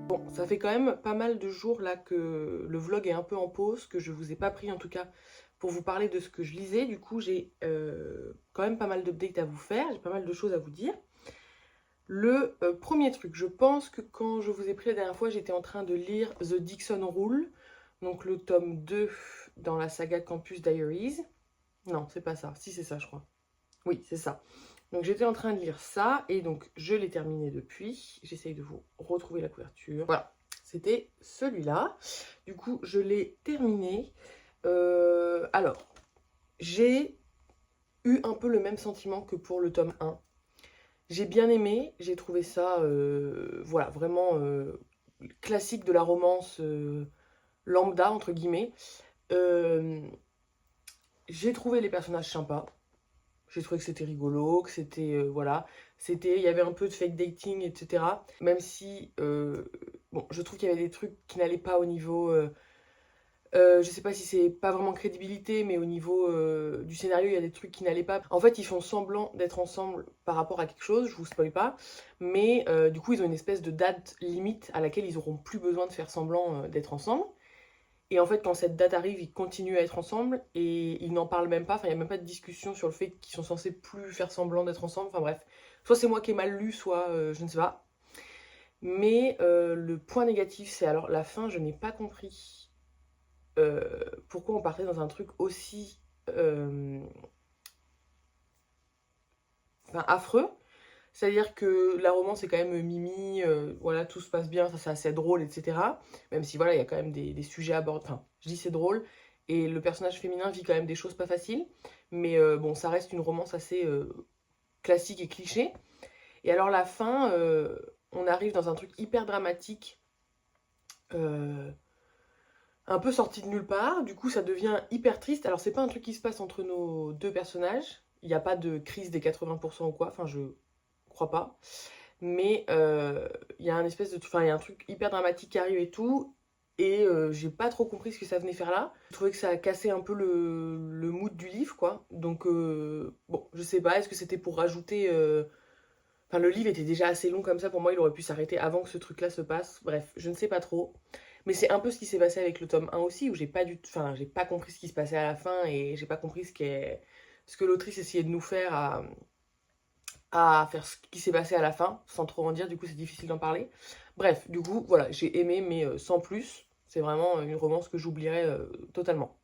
Bon, ça fait quand même pas mal de jours là que le vlog est un peu en pause, que je vous ai pas pris en tout cas pour vous parler de ce que je lisais. Du coup, j'ai quand même pas mal d'updates à vous faire, j'ai pas mal de choses à vous dire. Le premier truc, je pense que quand je vous ai pris la dernière fois, j'étais en train de lire The Dixon Rule, donc le tome 2 dans la saga Campus Diaries. Non, c'est pas ça. Si, c'est ça, je crois. Oui, c'est ça. Donc j'étais en train de lire ça, et donc je l'ai terminé depuis. J'essaye de vous retrouver la couverture. Voilà, c'était celui-là. Du coup, je l'ai terminé. Alors, j'ai eu un peu le même sentiment que pour le tome 1. J'ai bien aimé, j'ai trouvé ça, voilà, vraiment classique de la romance lambda, entre guillemets. J'ai trouvé les personnages sympas. J'ai trouvé que c'était rigolo, que c'était, voilà, il y avait un peu de fake dating, etc. Même si, bon, je trouve qu'il y avait des trucs qui n'allaient pas au niveau, je sais pas si c'est pas vraiment crédibilité, mais au niveau du scénario, il y a des trucs qui n'allaient pas. En fait, ils font semblant d'être ensemble par rapport à quelque chose, je vous spoil pas, mais du coup, ils ont une espèce de date limite à laquelle ils auront plus besoin de faire semblant d'être ensemble. Et en fait, quand cette date arrive, ils continuent à être ensemble et ils n'en parlent même pas. Enfin, il n'y a même pas de discussion sur le fait qu'ils sont censés plus faire semblant d'être ensemble. Enfin bref, soit c'est moi qui ai mal lu, soit je ne sais pas. Mais le point négatif, c'est alors la fin, je n'ai pas compris pourquoi on partait dans un truc aussi affreux. C'est-à-dire que la romance est quand même mimi, voilà, tout se passe bien, ça c'est assez drôle, etc. Même si voilà, il y a quand même des sujets abordés. Enfin, je dis c'est drôle, et le personnage féminin vit quand même des choses pas faciles. Mais bon, ça reste une romance assez classique et cliché. Et alors la fin, on arrive dans un truc hyper dramatique, un peu sorti de nulle part. Du coup, ça devient hyper triste. Alors c'est pas un truc qui se passe entre nos deux personnages. Il n'y a pas de crise des 80% ou quoi. Enfin, je crois pas. Mais il y a un espèce de, enfin, il y a un truc hyper dramatique qui arrive et tout. Et j'ai pas trop compris ce que ça venait faire là. Je trouvais que ça a cassé un peu le mood du livre, quoi. Donc, bon, je sais pas, est-ce que c'était pour rajouter. Enfin, le livre était déjà assez long comme ça, pour moi, il aurait pu s'arrêter avant que ce truc-là se passe. Bref, je ne sais pas trop. Mais c'est un peu ce qui s'est passé avec le tome 1 aussi, où enfin, j'ai pas compris ce qui se passait à la fin, et j'ai pas compris ce que l'autrice essayait de nous faire à faire ce qui s'est passé à la fin, sans trop en dire, du coup c'est difficile d'en parler. Bref, du coup, voilà, j'ai aimé, mais sans plus. C'est vraiment une romance que j'oublierai totalement.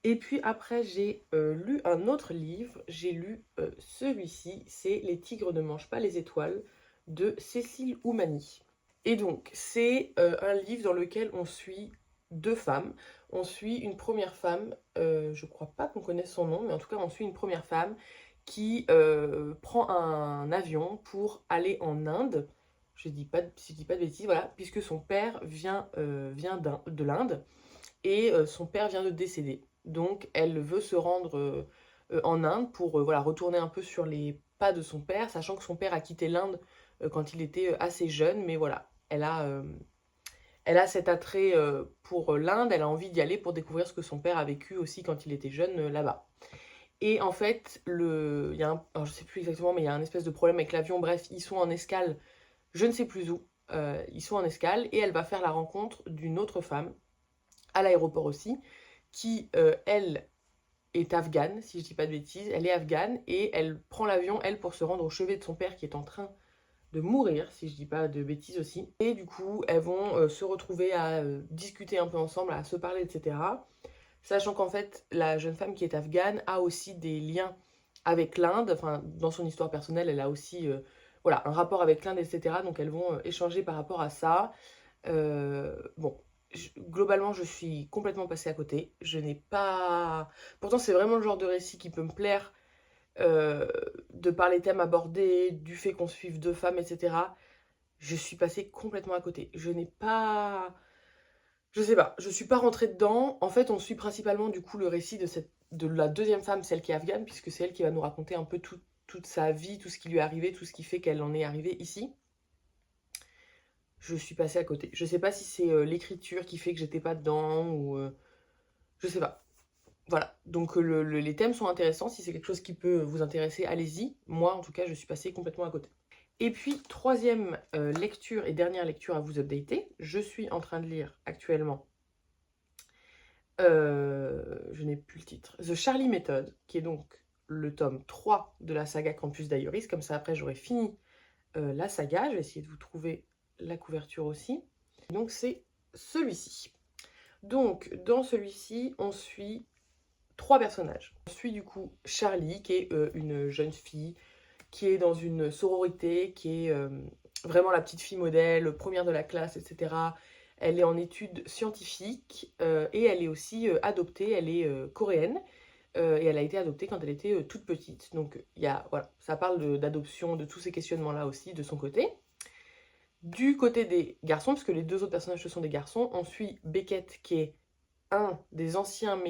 Et puis après, j'ai lu un autre livre. J'ai lu celui-ci, c'est Les tigres ne mangent pas les étoiles, de Cécile Oumani. Et donc, c'est un livre dans lequel on suit deux femmes. On suit une première femme, je crois pas qu'on connaisse son nom, mais en tout cas, on suit une première femme qui prend un avion pour aller en Inde. Si je dis pas de bêtises, voilà, puisque son père vient de l'Inde, et son père vient de décéder. Donc elle veut se rendre en Inde pour voilà, retourner un peu sur les pas de son père, sachant que son père a quitté l'Inde quand il était assez jeune, mais voilà, elle a cet attrait pour l'Inde, elle a envie d'y aller pour découvrir ce que son père a vécu aussi quand il était jeune là-bas. Et en fait, il y a alors je sais plus exactement, mais il y a un espèce de problème avec l'avion. Bref, ils sont en escale, je ne sais plus où. Ils sont en escale, et elle va faire la rencontre d'une autre femme, à l'aéroport aussi, qui, elle, est afghane, si je dis pas de bêtises. Elle est afghane et elle prend l'avion, elle, pour se rendre au chevet de son père qui est en train de mourir, si je dis pas de bêtises aussi. Et du coup, elles vont se retrouver à discuter un peu ensemble, à se parler, etc. Sachant qu'en fait, la jeune femme qui est afghane a aussi des liens avec l'Inde. Enfin, dans son histoire personnelle, elle a aussi voilà, un rapport avec l'Inde, etc. Donc elles vont échanger par rapport à ça. Bon, globalement, je suis complètement passée à côté. Je n'ai pas... Pourtant, c'est vraiment le genre de récit qui peut me plaire, de par les thèmes abordés, du fait qu'on suive deux femmes, etc. Je suis passée complètement à côté. Je n'ai pas... Je sais pas, je suis pas rentrée dedans. En fait, on suit principalement du coup le récit de la deuxième femme, celle qui est afghane, puisque c'est elle qui va nous raconter un peu toute sa vie, tout ce qui lui est arrivé, tout ce qui fait qu'elle en est arrivée ici. Je suis passée à côté. Je sais pas si c'est l'écriture qui fait que j'étais pas dedans ou je sais pas. Voilà. Donc les thèmes sont intéressants. Si c'est quelque chose qui peut vous intéresser, allez-y. Moi, en tout cas, je suis passée complètement à côté. Et puis, troisième lecture et dernière lecture à vous updater. Je suis en train de lire actuellement, je n'ai plus le titre, The Charlie Method, qui est donc le tome 3 de la saga Campus Diaries. Comme ça, après, j'aurai fini la saga. Je vais essayer de vous trouver la couverture aussi. Donc, c'est celui-ci. Donc, dans celui-ci, on suit 3 personnages. On suit du coup Charlie, qui est une jeune fille qui est dans une sororité, qui est vraiment la petite fille modèle, première de la classe, etc. Elle est en études scientifiques et elle est aussi adoptée, elle est coréenne. Et elle a été adoptée quand elle était toute petite. Donc il y a, voilà, ça parle d'adoption, de tous ces questionnements-là aussi, de son côté. Du côté des garçons, puisque les deux autres personnages ce sont des garçons, on suit Beckett qui est un des anciens,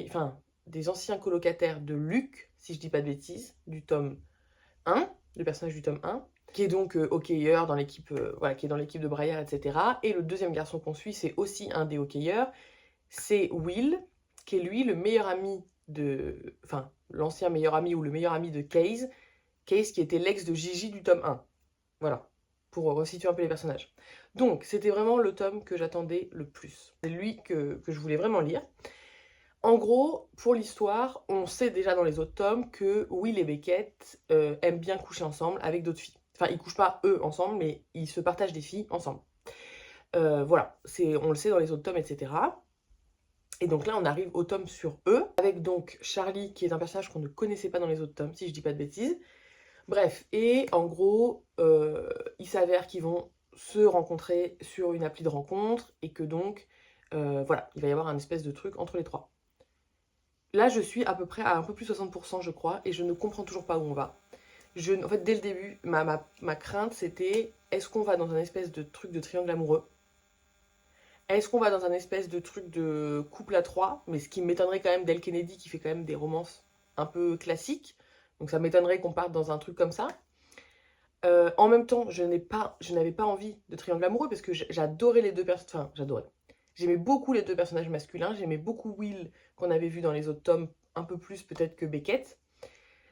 des anciens colocataires de Luc, si je dis pas de bêtises, du tome 1, le personnage du tome 1, qui est donc hockeyeur dans l'équipe voilà, qui est dans l'équipe de Braillard, etc. Et le deuxième garçon qu'on suit, c'est aussi un des hockeyeurs, c'est Will, qui est lui le meilleur ami de... Enfin, l'ancien meilleur ami ou le meilleur ami de Case. Case qui était l'ex de Gigi du tome 1. Voilà, pour resituer un peu les personnages. Donc, c'était vraiment le tome que j'attendais le plus. C'est lui que je voulais vraiment lire. En gros, pour l'histoire, on sait déjà dans les autres tomes que Will et Beckett aiment bien coucher ensemble avec d'autres filles. Enfin, ils couchent pas eux ensemble, mais ils se partagent des filles ensemble. Voilà, on le sait dans les autres tomes, etc. Et donc là, on arrive au tome sur eux, avec donc Charlie, qui est un personnage qu'on ne connaissait pas dans les autres tomes, si je dis pas de bêtises. Bref, et en gros, il s'avère qu'ils vont se rencontrer sur une appli de rencontre, et que donc, voilà, il va y avoir un espèce de truc entre les trois. Là, je suis à peu près à un peu plus de 60%, je crois, et je ne comprends toujours pas où on va. En fait, dès le début, ma crainte, c'était, est-ce qu'on va dans un espèce de truc de triangle amoureux? Est-ce qu'on va dans un espèce de truc de couple à trois? Mais ce qui m'étonnerait quand même d'Elle Kennedy, qui fait quand même des romances un peu classiques. Donc ça m'étonnerait qu'on parte dans un truc comme ça. En même temps, je n'avais pas envie de triangle amoureux, parce que j'adorais les deux personnages. Enfin, j'adorais. J'aimais beaucoup les deux personnages masculins. J'aimais beaucoup Will, qu'on avait vu dans les autres tomes, un peu plus peut-être que Beckett.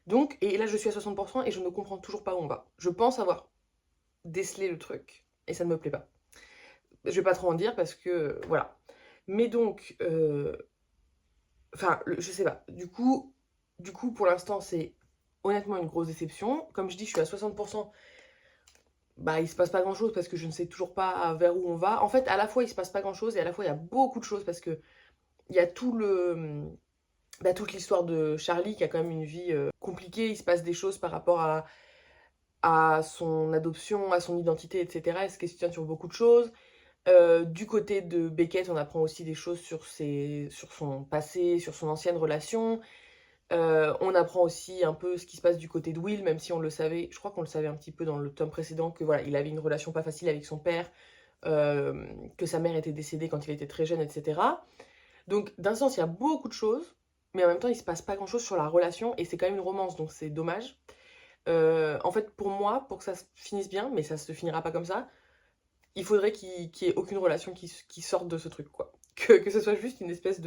Donc, et là je suis à 60% et je ne comprends toujours pas où on va. Je pense avoir décelé le truc, et ça ne me plaît pas. Je vais pas trop en dire parce que, voilà. Mais donc, enfin, je sais pas. Du coup, pour l'instant, c'est honnêtement une grosse déception. Comme je dis, je suis à 60%. Bah, il se passe pas grand chose parce que je ne sais toujours pas vers où on va. En fait, à la fois, il se passe pas grand chose et à la fois, il y a beaucoup de choses parce que il y a toute l'histoire de Charlie qui a quand même une vie compliquée. Il se passe des choses par rapport à son adoption, à son identité, etc. Elle se questionne sur beaucoup de choses. Du côté de Beckett, on apprend aussi des choses sur son passé, sur son ancienne relation. On apprend aussi un peu ce qui se passe du côté de Will, même si on le savait, je crois qu'on le savait un petit peu dans le tome précédent, que voilà, il avait une relation pas facile avec son père, que sa mère était décédée quand il était très jeune, etc. Donc d'un sens, il y a beaucoup de choses, mais en même temps, il se passe pas grand-chose sur la relation, et c'est quand même une romance, donc c'est dommage. En fait, pour moi, pour que ça se finisse bien, mais ça se finira pas comme ça, il faudrait qu'il y ait aucune relation qui sorte de ce truc, quoi. Que ce soit juste une espèce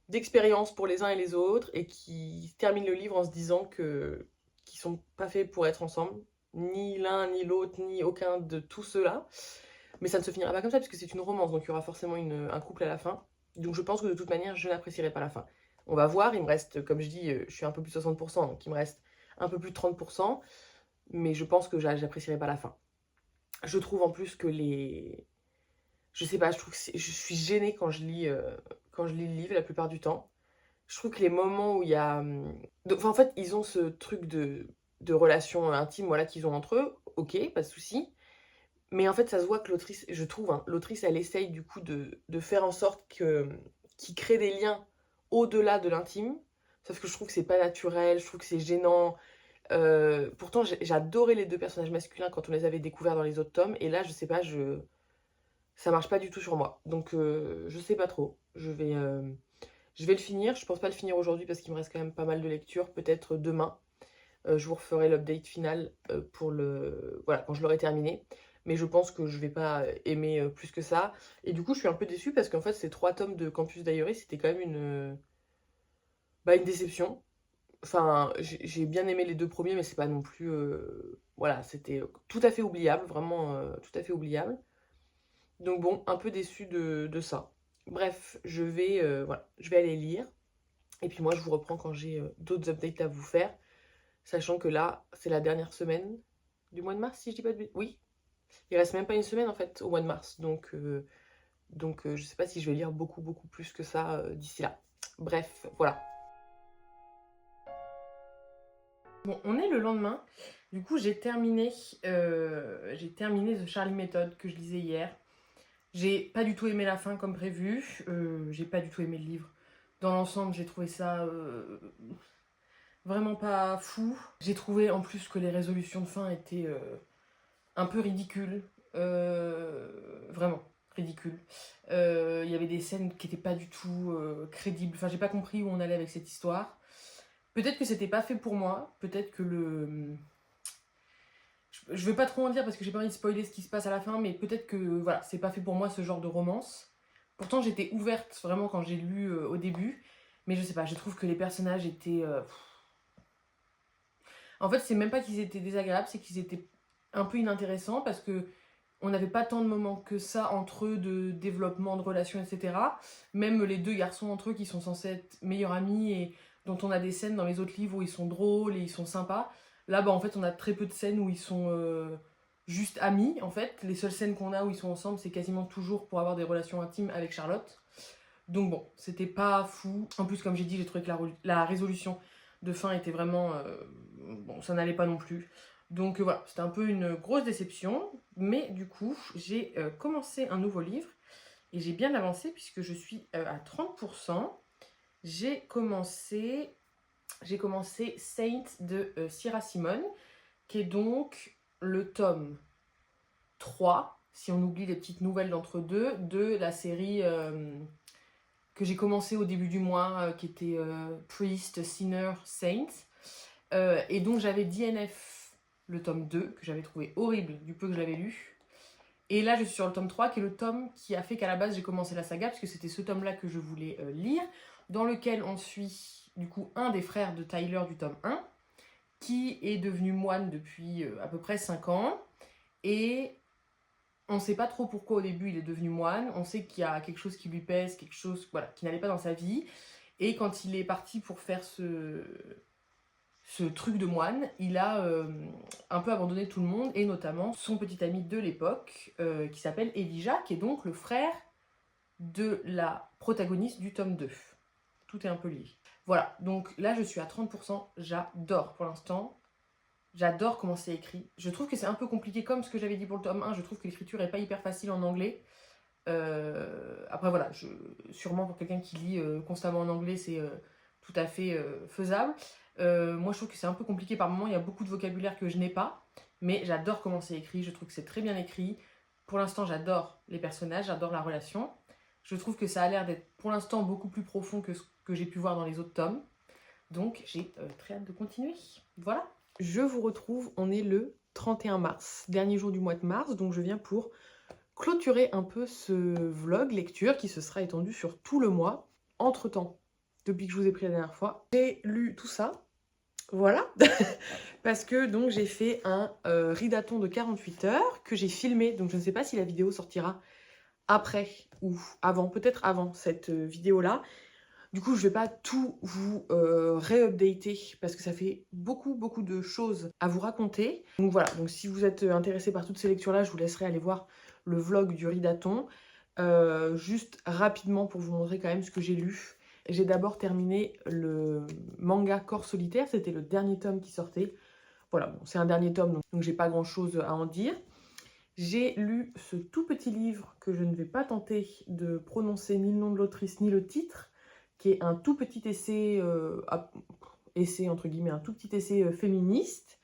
d'expérience pour les uns et les autres, et qui terminent le livre en se disant qu'ils sont pas faits pour être ensemble, ni l'un, ni l'autre, ni aucun de tous ceux-là. Mais ça ne se finira pas comme ça, puisque c'est une romance, donc il y aura forcément un couple à la fin. Donc je pense que de toute manière, je n'apprécierai pas la fin. On va voir, il me reste, comme je dis, je suis un peu plus de 60%, donc il me reste un peu plus de 30%, mais je pense que j'apprécierai pas la fin. Je trouve en plus que les... Je sais pas, je trouve que je suis gênée quand je lis le livre la plupart du temps. Je trouve que les moments où il y a... Enfin, en fait, ils ont ce truc de relation intime voilà, qu'ils ont entre eux, ok, pas de souci. Mais en fait, ça se voit que l'autrice, je trouve, hein, l'autrice, elle essaye du coup de faire en sorte qu'ils créent des liens au-delà de l'intime. Sauf que je trouve que c'est pas naturel, je trouve que c'est gênant. Pourtant, j'adorais les deux personnages masculins quand on les avait découverts dans les autres tomes. Et là, je sais pas, ça marche pas du tout sur moi. Donc, je sais pas trop. Je vais le finir. Je pense pas le finir aujourd'hui parce qu'il me reste quand même pas mal de lectures. Peut-être demain. Je vous referai l'update final pour voilà, quand je l'aurai terminé. Mais je pense que je vais pas aimer plus que ça. Et du coup, je suis un peu déçue parce qu'en fait, ces 3 tomes de Campus Diary, c'était quand même une déception. Enfin, j'ai bien aimé les 2 premiers, mais c'est pas non plus... voilà, c'était tout à fait oubliable, vraiment tout à fait oubliable. Donc bon, un peu déçue de ça. Bref, voilà, je vais aller lire. Et puis moi, je vous reprends quand j'ai d'autres updates à vous faire. Sachant que là, c'est la dernière semaine du mois de mars, si je dis pas de bêtises. Oui, il reste même pas une semaine en fait au mois de mars. Donc je sais pas si je vais lire beaucoup, beaucoup plus que ça d'ici là. Bref, voilà. Bon, on est le lendemain. Du coup, j'ai terminé The Charlie Method que je lisais hier. J'ai pas du tout aimé la fin comme prévu. J'ai pas du tout aimé le livre. Dans l'ensemble, j'ai trouvé ça vraiment pas fou. J'ai trouvé en plus que les résolutions de fin étaient un peu ridicules. Vraiment ridicules. Il y avait des scènes qui n'étaient pas du tout crédibles. Enfin, j'ai pas compris où on allait avec cette histoire. Peut-être que c'était pas fait pour moi. Peut-être que je veux pas trop en dire parce que j'ai pas envie de spoiler ce qui se passe à la fin, mais peut-être que voilà, c'est pas fait pour moi ce genre de romance. Pourtant, j'étais ouverte vraiment quand j'ai lu au début, mais je sais pas, je trouve que les personnages étaient. En fait, c'est même pas qu'ils étaient désagréables, c'est qu'ils étaient un peu inintéressants parce que on n'avait pas tant de moments que ça entre eux de développement de relations, etc. Même les 2 garçons entre eux qui sont censés être meilleurs amis et dont on a des scènes dans les autres livres où ils sont drôles et ils sont sympas. Là, bah, en fait, on a très peu de scènes où ils sont juste amis, en fait. Les seules scènes qu'on a où ils sont ensemble, c'est quasiment toujours pour avoir des relations intimes avec Charlotte. Donc bon, c'était pas fou. En plus, comme j'ai dit, j'ai trouvé que la résolution de fin était vraiment... bon, ça n'allait pas non plus. Donc voilà, c'était un peu une grosse déception. Mais du coup, j'ai commencé un nouveau livre. Et j'ai bien avancé puisque je suis à 30%. J'ai commencé Saint de Sierra Simone, qui est donc le tome 3, si on oublie les petites nouvelles d'entre-deux, de la série que j'ai commencé au début du mois, qui était Priest, Sinner, Saint. Et donc j'avais DNF, le tome 2, que j'avais trouvé horrible du peu que je l'avais lu. Et là je suis sur le tome 3, qui est le tome qui a fait qu'à la base j'ai commencé la saga, parce que c'était ce tome-là que je voulais lire, dans lequel on suit du coup un des frères de Tyler du tome 1, qui est devenu moine depuis à peu près 5 ans. Et on ne sait pas trop pourquoi au début il est devenu moine. On sait qu'il y a quelque chose qui lui pèse, quelque chose voilà, qui n'allait pas dans sa vie. Et quand il est parti pour faire ce truc de moine, il a un peu abandonné tout le monde, et notamment son petit ami de l'époque, qui s'appelle Elijah, qui est donc le frère de la protagoniste du tome 2. Tout est un peu lié. Voilà, donc là je suis à 30%, j'adore pour l'instant. J'adore comment c'est écrit. Je trouve que c'est un peu compliqué comme ce que j'avais dit pour le tome 1, je trouve que l'écriture est pas hyper facile en anglais. Après voilà, sûrement pour quelqu'un qui lit constamment en anglais, c'est tout à fait faisable. Moi je trouve que c'est un peu compliqué par moments, il y a beaucoup de vocabulaire que je n'ai pas, mais j'adore comment c'est écrit, je trouve que c'est très bien écrit. Pour l'instant j'adore les personnages, j'adore la relation. Je trouve que ça a l'air d'être pour l'instant beaucoup plus profond que ce que j'ai pu voir dans les autres tomes. Donc j'ai très hâte de continuer. Voilà. Je vous retrouve, on est le 31 mars, dernier jour du mois de mars, donc je viens pour clôturer un peu ce vlog lecture qui se sera étendu sur tout le mois. Entre-temps, depuis que je vous ai pris la dernière fois, j'ai lu tout ça. Voilà. Parce que donc j'ai fait un readathon de 48 heures que j'ai filmé, donc je ne sais pas si la vidéo sortira après ou avant, peut-être avant cette vidéo-là. Du coup, je vais pas tout vous réupdater parce que ça fait beaucoup de choses à vous raconter. Donc voilà, donc si vous êtes intéressé par toutes ces lectures-là, je vous laisserai aller voir le vlog du Ridaton. Juste rapidement pour vous montrer quand même ce que j'ai lu. J'ai d'abord terminé le manga Corps solitaire, c'était le dernier tome qui sortait. Voilà, bon, c'est un dernier tome, donc j'ai pas grand-chose à en dire. J'ai lu ce tout petit livre que je ne vais pas tenter de prononcer ni le nom de l'autrice ni le titre, qui est un tout petit essai, essai entre guillemets, un tout petit essai féministe.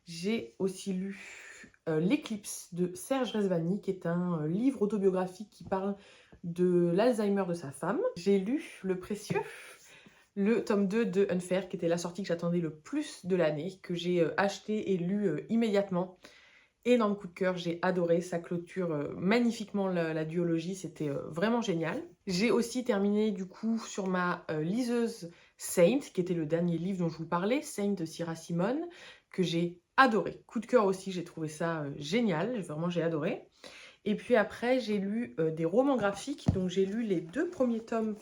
J'ai aussi lu L'éclipse de Serge Rezvani, qui est un livre autobiographique qui parle de l'Alzheimer de sa femme. J'ai lu Le Précieux, le tome 2 de Unfair, qui était la sortie que j'attendais le plus de l'année, que j'ai acheté et lu immédiatement. Énorme coup de cœur, j'ai adoré, ça clôture magnifiquement la duologie, c'était vraiment génial. J'ai aussi terminé du coup sur ma liseuse Saint, qui était le dernier livre dont je vous parlais, Saint de Syrah Simone, que j'ai adoré. Coup de cœur aussi, j'ai trouvé ça génial, vraiment j'ai adoré. Et puis après, j'ai lu des romans graphiques, donc j'ai lu les 2 premiers tomes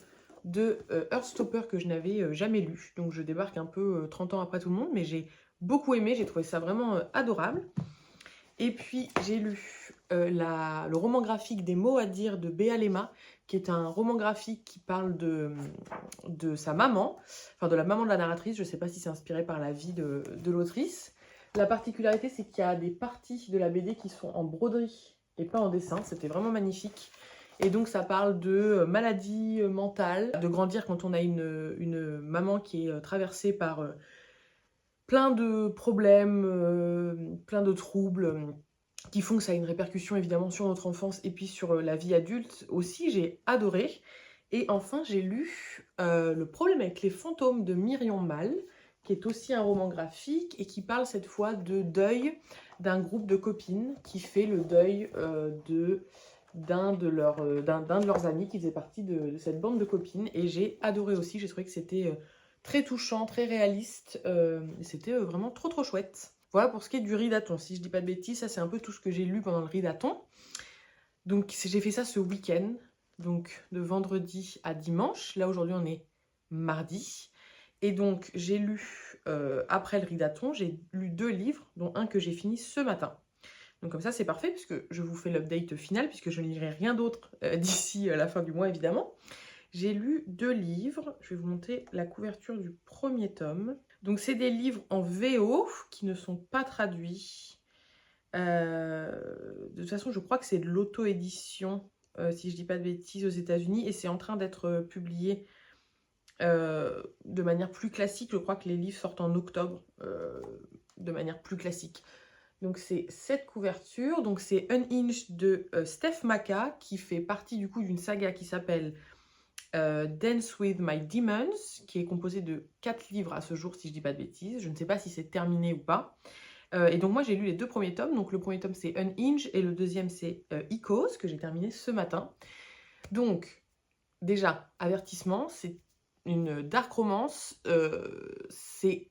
de Heartstopper que je n'avais jamais lu. Donc je débarque un peu 30 ans après tout le monde, mais j'ai beaucoup aimé, j'ai trouvé ça vraiment adorable. Et puis j'ai lu le roman graphique Des mots à dire de Béa Lema, qui est un roman graphique qui parle de sa maman, enfin de la maman de la narratrice. Je ne sais pas si c'est inspiré par la vie de l'autrice. La particularité, c'est qu'il y a des parties de la BD qui sont en broderie et pas en dessin. C'était vraiment magnifique. Et donc ça parle de maladie mentale, de grandir quand on a une maman qui est traversée par plein de problèmes, plein de troubles qui font que ça a une répercussion évidemment sur notre enfance et puis sur la vie adulte aussi. J'ai adoré. Et enfin, j'ai lu Le problème avec les fantômes de Myriam Mal, qui est aussi un roman graphique et qui parle cette fois de deuil d'un groupe de copines qui fait le deuil d'un de leurs amis qui faisait partie de cette bande de copines. Et j'ai adoré aussi, j'ai trouvé que c'était très touchant, très réaliste. C'était vraiment trop chouette. Voilà pour ce qui est du Ridaton. Si je dis pas de bêtises, ça c'est un peu tout ce que j'ai lu pendant le Ridaton. Donc j'ai fait ça ce week-end, donc de vendredi à dimanche. Là aujourd'hui on est mardi. Et donc j'ai lu, après le Ridaton, j'ai lu 2 livres, dont un que j'ai fini ce matin. Donc comme ça c'est parfait, puisque je vous fais l'update final, puisque je ne lirai rien d'autre d'ici la fin du mois évidemment. J'ai lu 2 livres, je vais vous montrer la couverture du premier tome. Donc c'est des livres en VO qui ne sont pas traduits. De toute façon, je crois que c'est de l'auto-édition, si je dis pas de bêtises, aux États-Unis, et c'est en train d'être publié de manière plus classique. Je crois que les livres sortent en octobre, de manière plus classique. Donc c'est cette couverture, donc c'est Unhinged de Steph Maka, qui fait partie du coup d'une saga qui s'appelle Dance with My Demons, qui est composée de 4 livres à ce jour, si je dis pas de bêtises. Je ne sais pas si c'est terminé ou pas. Et donc moi j'ai lu les 2 premiers tomes. Donc le premier tome c'est Unhinged et le deuxième c'est Echoes, que j'ai terminé ce matin. Donc déjà, avertissement, c'est une dark romance. C'est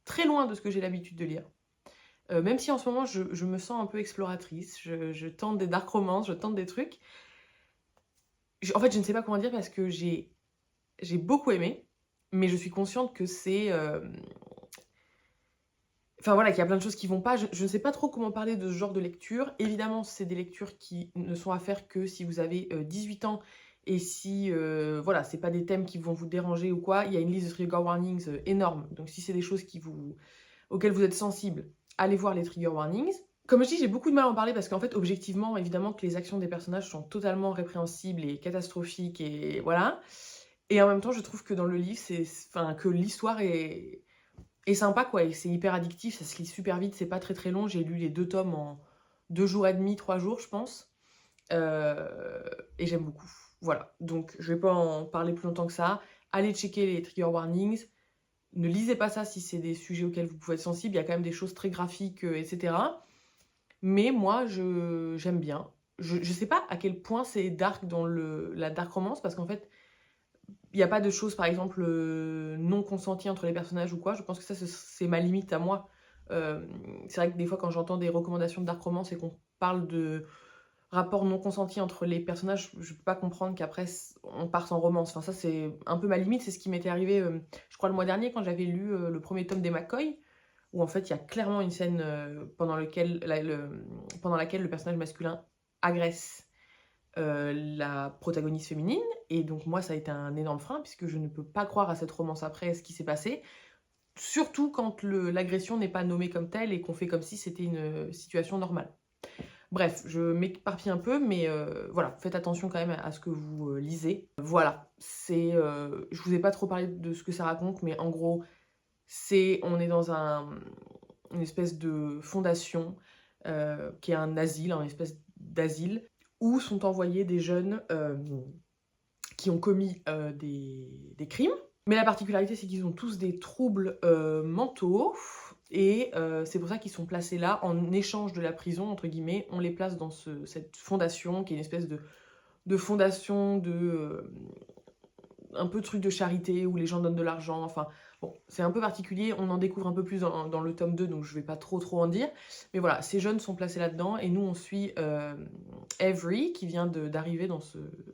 très loin de ce que j'ai l'habitude de lire. Même si en ce moment je me sens un peu exploratrice. Je tente des dark romances, je tente des trucs. En fait, je ne sais pas comment dire parce que j'ai beaucoup aimé, mais je suis consciente que c'est... Enfin voilà, qu'il y a plein de choses qui vont pas. Je ne sais pas trop comment parler de ce genre de lecture. Évidemment, c'est des lectures qui ne sont à faire que si vous avez 18 ans et si, voilà, c'est pas des thèmes qui vont vous déranger ou quoi. Il y a une liste de trigger warnings énorme. Donc si c'est des choses auxquelles vous êtes sensible, allez voir les trigger warnings. Comme je dis, j'ai beaucoup de mal à en parler parce qu'en fait, objectivement, évidemment que les actions des personnages sont totalement répréhensibles et catastrophiques et voilà. Et en même temps, je trouve que dans le livre, que l'histoire est sympa, quoi. Et c'est hyper addictif, ça se lit super vite, c'est pas très long. J'ai lu les 2 tomes en 2 jours et demi, 3 jours, je pense. Et j'aime beaucoup. Voilà, donc je vais pas en parler plus longtemps que ça. Allez checker les trigger warnings. Ne lisez pas ça si c'est des sujets auxquels vous pouvez être sensible. Il y a quand même des choses très graphiques, etc. Mais moi, j'aime bien. Je sais pas à quel point c'est dark dans la dark romance, parce qu'en fait, il n'y a pas de choses, par exemple, non consenties entre les personnages ou quoi. Je pense que ça, c'est ma limite à moi. C'est vrai que des fois, quand j'entends des recommandations de dark romance et qu'on parle de rapport non consenti entre les personnages, je peux pas comprendre qu'après on parte en romance. Enfin ça c'est un peu ma limite, c'est ce qui m'était arrivé, je crois le mois dernier quand j'avais lu le premier tome des McCoy, où en fait il y a clairement une scène pendant laquelle le personnage masculin agresse la protagoniste féminine, et donc moi ça a été un énorme frein puisque je ne peux pas croire à cette romance après ce qui s'est passé, surtout quand l'agression n'est pas nommée comme telle et qu'on fait comme si c'était une situation normale. Bref, je m'éparpille un peu, mais voilà, faites attention quand même à ce que vous lisez. Voilà, je vous ai pas trop parlé de ce que ça raconte, mais en gros, on est dans une espèce de fondation qui est un asile, une espèce d'asile, où sont envoyés des jeunes qui ont commis des crimes. Mais la particularité, c'est qu'ils ont tous des troubles mentaux, et c'est pour ça qu'ils sont placés là, en échange de la prison, entre guillemets. On les place dans cette fondation, qui est une espèce de fondation un peu truc de charité, où les gens donnent de l'argent, enfin... Bon, c'est un peu particulier, on en découvre un peu plus dans le tome 2, donc je vais pas trop en dire. Mais voilà, ces jeunes sont placés là-dedans, et nous on suit Avery, qui vient d'arriver dans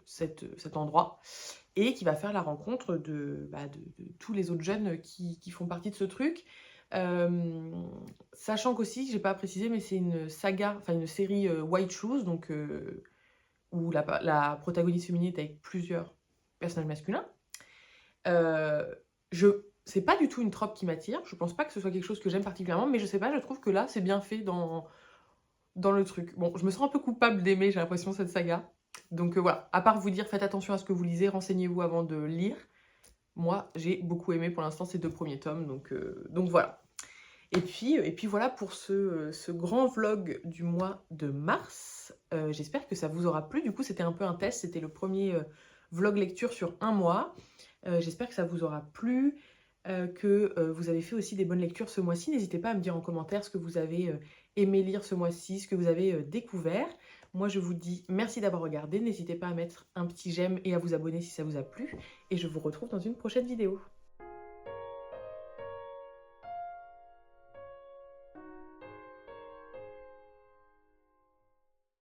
cet endroit, et qui va faire la rencontre de tous les autres jeunes qui font partie de ce truc. Sachant qu'aussi, j'ai pas précisé, mais c'est une saga, enfin une série White Shoes, donc où la protagoniste féminine est avec plusieurs personnages masculins. C'est pas du tout une trope qui m'attire, je pense pas que ce soit quelque chose que j'aime particulièrement, mais je sais pas, je trouve que là, c'est bien fait dans le truc. Bon, je me sens un peu coupable d'aimer, j'ai l'impression, cette saga. Donc voilà, à part vous dire, faites attention à ce que vous lisez, renseignez-vous avant de lire. Moi, j'ai beaucoup aimé pour l'instant ces 2 premiers tomes, donc voilà. Et puis voilà pour ce grand vlog du mois de mars. J'espère que ça vous aura plu. Du coup, c'était un peu un test, c'était le premier vlog lecture sur un mois. J'espère que ça vous aura plu, que vous avez fait aussi des bonnes lectures ce mois-ci. N'hésitez pas à me dire en commentaire ce que vous avez aimé lire ce mois-ci, ce que vous avez découvert. Moi, je vous dis merci d'avoir regardé. N'hésitez pas à mettre un petit j'aime et à vous abonner si ça vous a plu. Et je vous retrouve dans une prochaine vidéo.